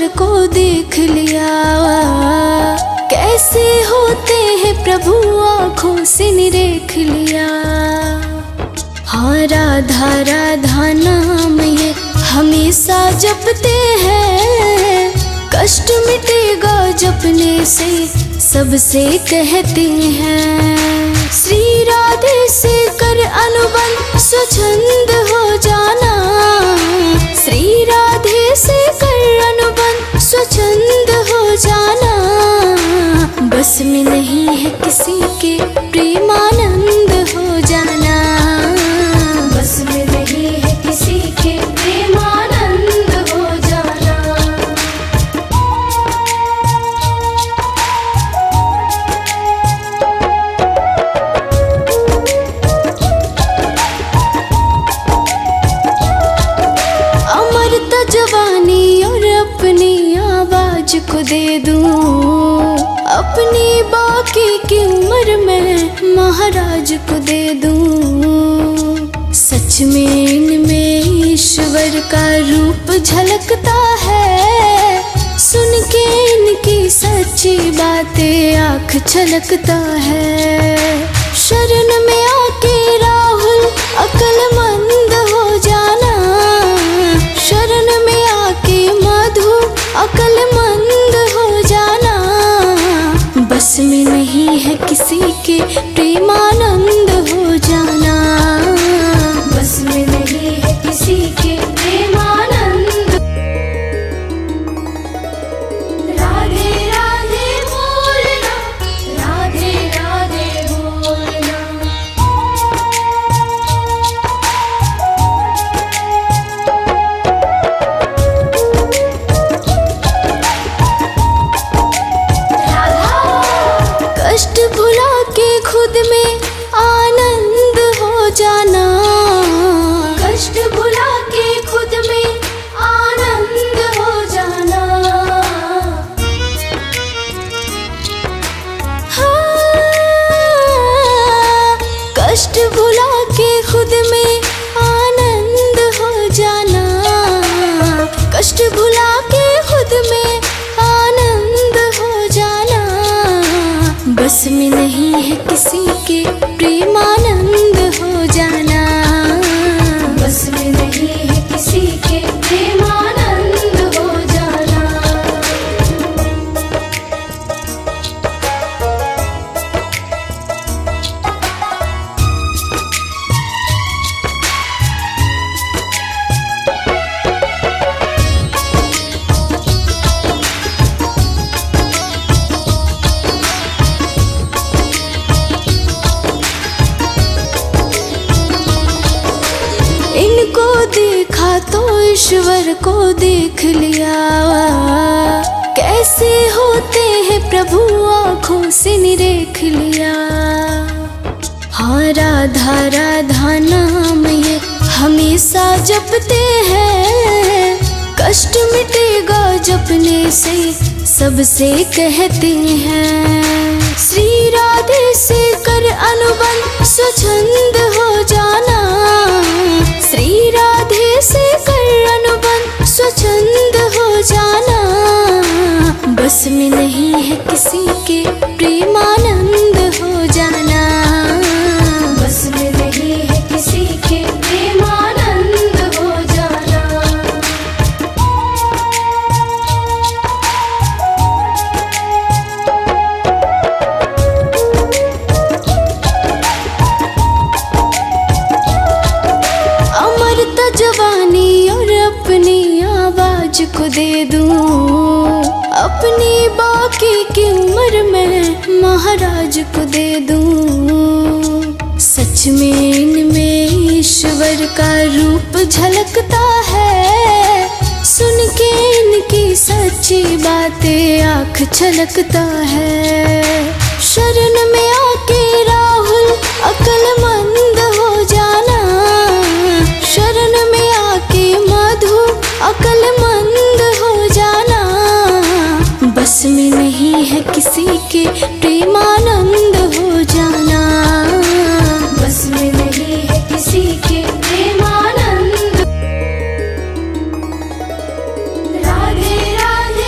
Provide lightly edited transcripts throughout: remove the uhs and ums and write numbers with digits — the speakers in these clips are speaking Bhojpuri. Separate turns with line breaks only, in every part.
ईश्वर को देख लिया, कैसे होते हैं प्रभु आँखों से निरेख लिया। हाँ राधा राधा नाम ये हमेशा जपते हैं, कष्ट मिटेगा जपने से सबसे कहते हैं। श्री राधे से कर अनुबंध स्वच्छंद हो जाना, श्री राधे से कर अनुबंध स्वच्छंद हो जाना। बस में नहीं है किसी के प्रेमानंद हो जाना, बस में नहीं है किसी के प्रेमानंद हो जाना। अमरता जवानी और अपनी आवाज को दे दूं, अपनी बाकी की उम्र में महाराज को दे दूं। सच में इनमें ईश्वर का रूप झलकता है, सुन के इनकी सच्ची बातें आँख छलकता है। शरण में आके राहुल अक्लमंद हो जाना, शरण में आके मधु अक्लमंद हो जाना। बस में नहीं है किसी के प्रेमानंद हो जाना, बस में नहीं है किसी के प्रेमानंद। राधे राधे बोलना, राधे राधे बोलना। कष्ट भुला के खुद में आनंद हो जाना, कष्ट भुला के खुद में आनंद हो जाना। हाँ, कष्ट भुला के खुद में आनंद हो जाना, कष्ट भुला के खुद में आनंद हो जाना। बस में नहीं है किसी के प्रेमानंद हो जाना, बस में नहीं है किसी के प्रेमानंद हो जाना। इनको देखा तो ईश्वर को देख लिया, कैसे होते हैं प्रभु आँखों से निरेख लिया। हाँ राधा राधा नाम ये हमेशा जपते हैं, कष्ट मिटेगा जपने से सबसे कहते हैं। श्री राधे से कर अनुबंध स्वच्छंद हो जाना, श्री राधे से कर अनुबंध स्वच्छंद हो जाना। बस में नहीं है किसी के प्रेमानंद हो जाना, बस में नहीं है किसी के प्रेमानंद हो जाना। अमरता जवानी और अपनी आवाज को दे दूं, अपनी बाकी की उम्र में महाराज को दे दूं। सच में इनमें ईश्वर का रूप झलकता है, सुन के इनकी सच्ची बातें आँख छलकता है। शरण में आके राहुल अक्लमंद हो जाना, शरण में आके मधु अक्लमंद हो जाना। बस में नहीं है किसी के प्रेमानंद हो जाना, बस में नहीं है किसी के प्रेमानंद। राधे राधे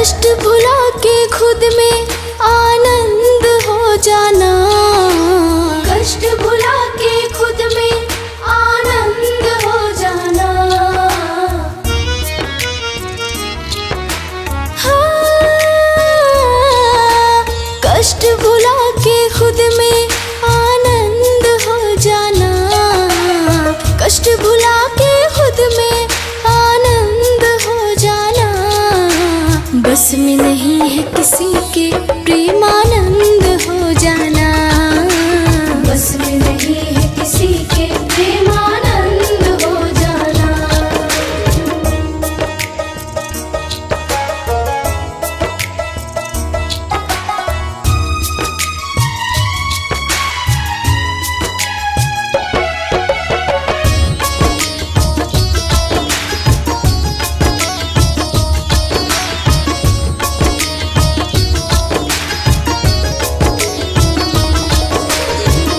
कष्ट भुला के खुद में आनंद हो जाना, कष्ट भुला के खुद में आनंद हो जाना। हाँ, कष्ट भुला के खुद में आनंद हो जाना, कष्ट भुला के खुद में आनंद हो जाना। बस में नहीं है किसी के प्रेमानंद हो जाना, बस में नहीं है किसी के प्रेमानंद हो जाना।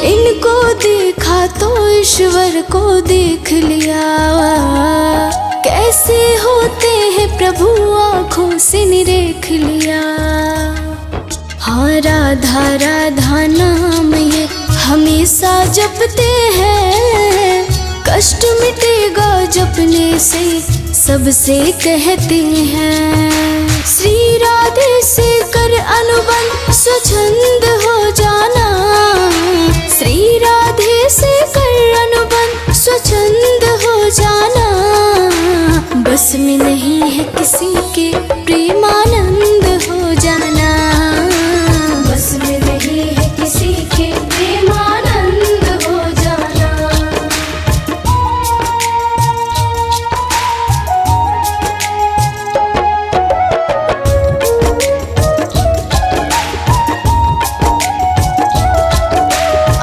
इनको देखा तो ईश्वर को देख लिया, कैसे होते हैं प्रभु आँखों से निरेख लिया। हाँ, राधा राधा नाम ये हमेशा जपते हैं, कष्ट मिटेगा जपने से सबसे कहते हैं। श्री राधे से कर अनुबंध स्वच्छंद हो जाना, श्री राधे से कर अनुबंध स्वच्छंद हो जाना। बस में नहीं है किसी के प्रेमानंद हो जाना, बस में नहीं है किसी के प्रेमानंद हो जाना।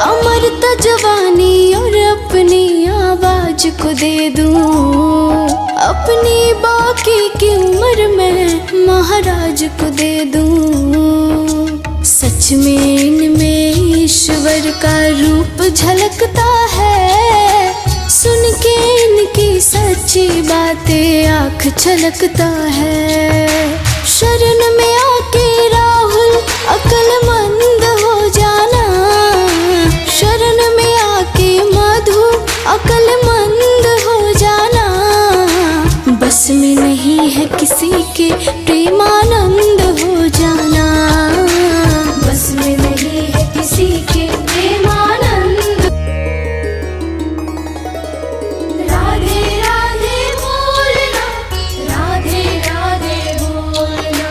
अमरता जवानी और अपनी आवाज को दे दूं, अपनी बाकी की उम्र में महाराज को दे दूं। सच में इनमें ईश्वर का रूप झलकता है, सुन के इनकी सच्ची बातें आँख छलकता है। शरण में आके राहुल अक्लमंद हो जाना, शरण में आके मधु अक्लमंद हो जाना। बस में नहीं है किसी के प्रेमानंद हो जाना, बस में नहीं है किसी के प्रेमानंद। राधे राधे बोलना, राधे राधे बोलना।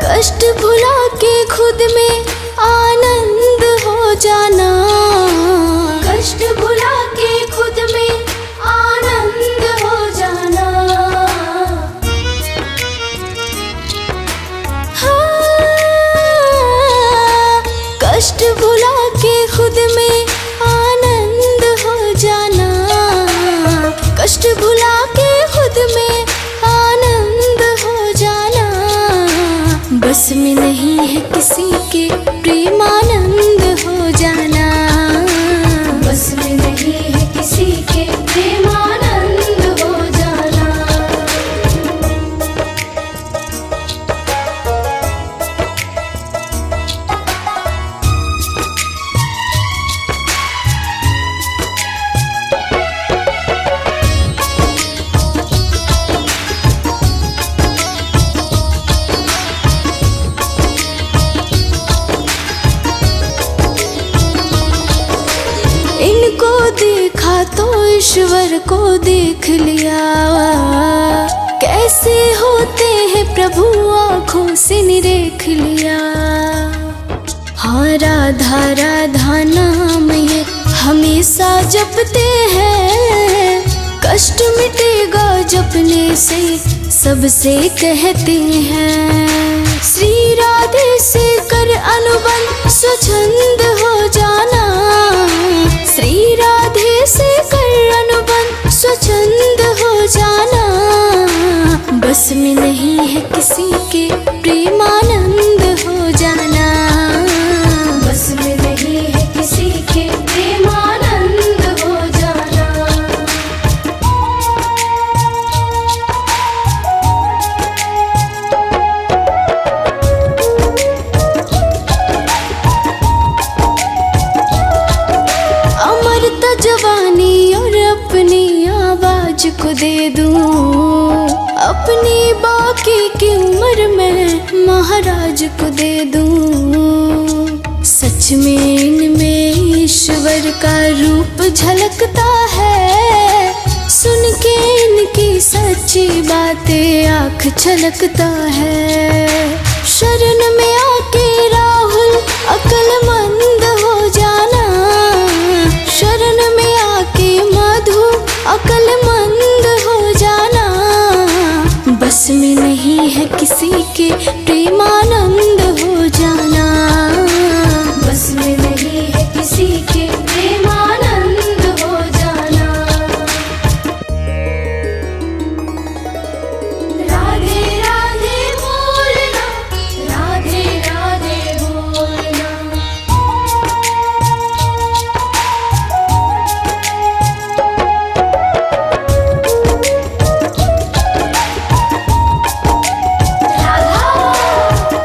कष्ट भुला के खुद में आनंद हो जाना, कष्ट भुला के खुद में आनंद हो जाना। हाँ, कष्ट भुला के खुद में आनंद हो जाना, कष्ट भुला के खुद में आनंद हो जाना। बस में नहीं है किसी के प्रेमानंद हो जाना, बस में नहीं है किसी के प्रेमानंद हो जाना। इनको देखा तो ईश्वर को देख लिया, कैसे होते हैं प्रभु आँखों से निरेख लिया। हाँ, राधा राधा नाम ये हमेशा जपते हैं, कष्ट मिटेगा जपने से सबसे कहते हैं। श्री राधे से कर अनुबंध स्वच्छंद हो जाना, श्री राधे से कर अनुबंध स्वच्छंद हो जाना। बस में नहीं है किसी के प्रेमानंद हो जाना। अपनी बाकी की उम्र में महाराज को दे दूं। सच में इनमें ईश्वर का रूप झलकता है, सुन के इनकी सच्ची बातें आँख छलकता है। शरण में आके राहुल अक्लमंद हो जाना, शरण में आके मधु अक्लमंद हो जाना। बस में नहीं है किसी के प्रेमानंद हो जाना, बस में नहीं है किसी के प्रेमानंद हो जाना। राधे राधे बोलना, राधे राधे बोलना।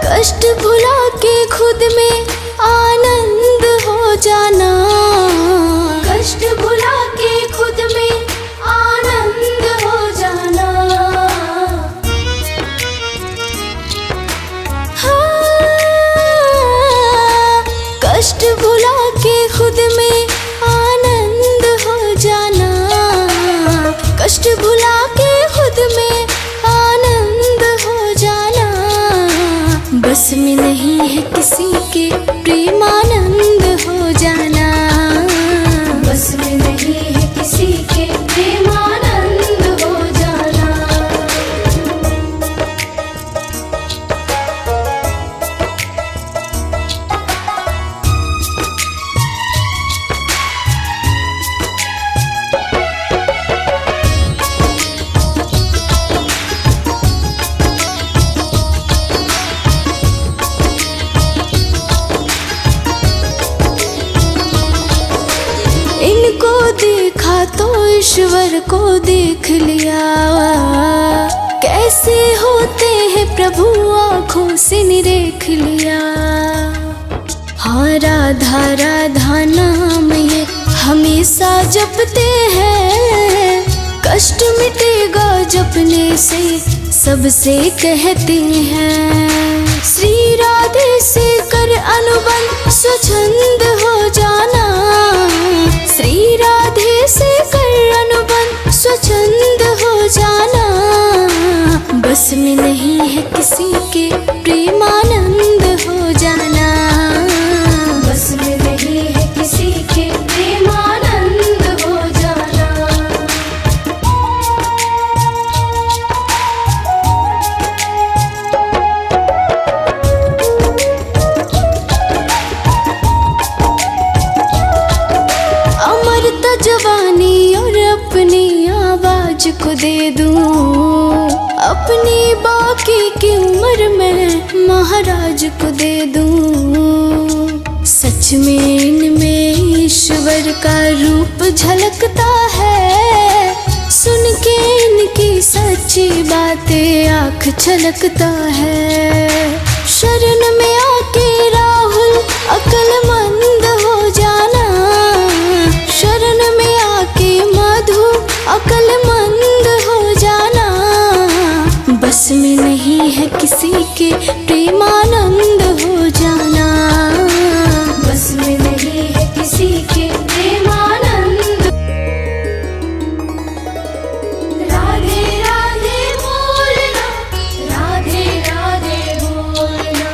कष्ट भुला के खुद में आनंद हो जाना, कष्ट भुला के खुद में आनंद हो जाना। हाँ, कष्ट भुला के खुद में आनंद हो जाना, कष्ट भुला के खुद में आनंद हो जाना। बस में नहीं है किसी के प्रेमानंद हो जाना, बस में नहीं है किसी के प्रेमानंद हो जाना। इनको देखा तो ईश्वर को देख लिया, कैसे होते हैं प्रभु आँखों से निरेख लिया। हाँ, राधा राधा नाम ये हमेशा जपते हैं, कष्ट मिटेगा जपने से सबसे कहते हैं। श्री राधे से कर अनुबंध स्वच्छंद हो जाना, श्री राधे से कर अनुबंध स्वच्छंद हो जाना। बस में नहीं है किसी के प्रेमानंद हो जाना, बस में नहीं है किसी के प्रेमानंद हो जाना। अमरता जवानी और अपनी आवाज को दे दूं, अपनी बाकी की उम्र में महाराज को दे दूं। सच में इनमें ईश्वर का रूप झलकता है, सुन के इनकी सच्ची बातें आँख छलकता है। शरण में आके राहुल अक्लमंद हो जाना, शरण में आके मधु अक्लमंद हो जाना। बस में नहीं है किसी के प्रेमानंद हो जाना, बस में नहीं है किसी के प्रेमानंद। राधे राधे बोलना, राधे राधे बोलना।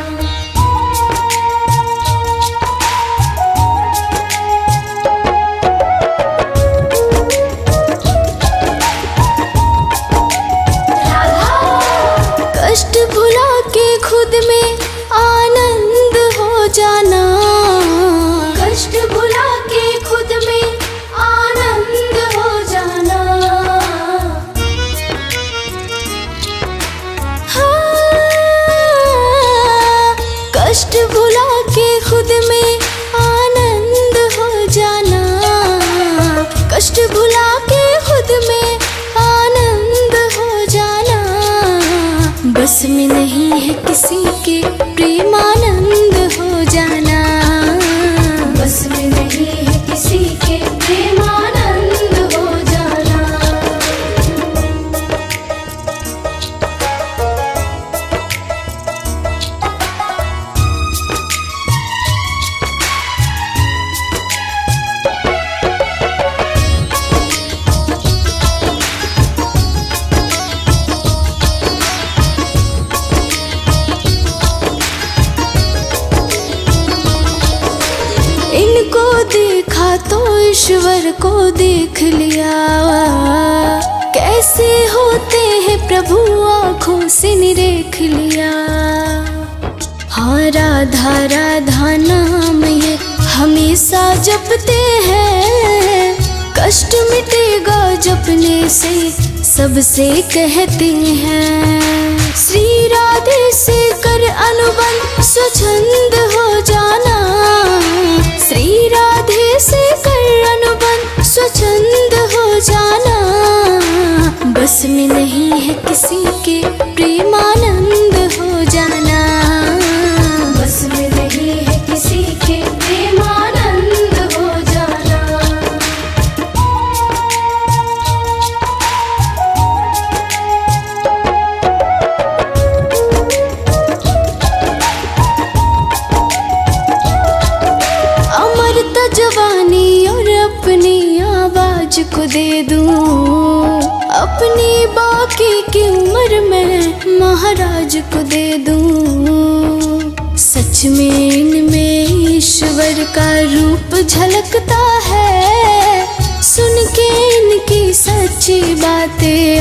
कष्ट भुला के खुद में आनंद हो जाना, कष्ट भुला के खुद में आनंद हो जाना। हाँ, कष्ट भुला के खुद में आनंद हो जाना, कष्ट भुला के खुद में आनंद हो जाना। बस में नहीं है किसी के प्रेमानंद हो जाना, बस में नहीं है किसी के प्रेमानंद हो जाना। तो ईश्वर को देख लिया। कैसे होते हैं प्रभु आँखों से निरेख लिया। हाँ राधा राधा नाम ये हमेशा जपते हैं, कष्ट मिटेगा जपने से सबसे कहते हैं। श्री राधे से कर अनुबंध स्वच्छंद हो जाना, श्री राधे से कर अनुबंध स्वच्छंद हो जाना। बस में नहीं है किसी के प्रेमानंद हो जाना, बस में नहीं है किसी के प्रेमानंद हो जाना। अमरता जवानी और अपनी आवाज को दे दूं, अपनी बाकी की उम्र में महाराज को दे दूं। सच में इनमें ईश्वर का रूप झलकता है, सुन के इनकी सच्ची बातें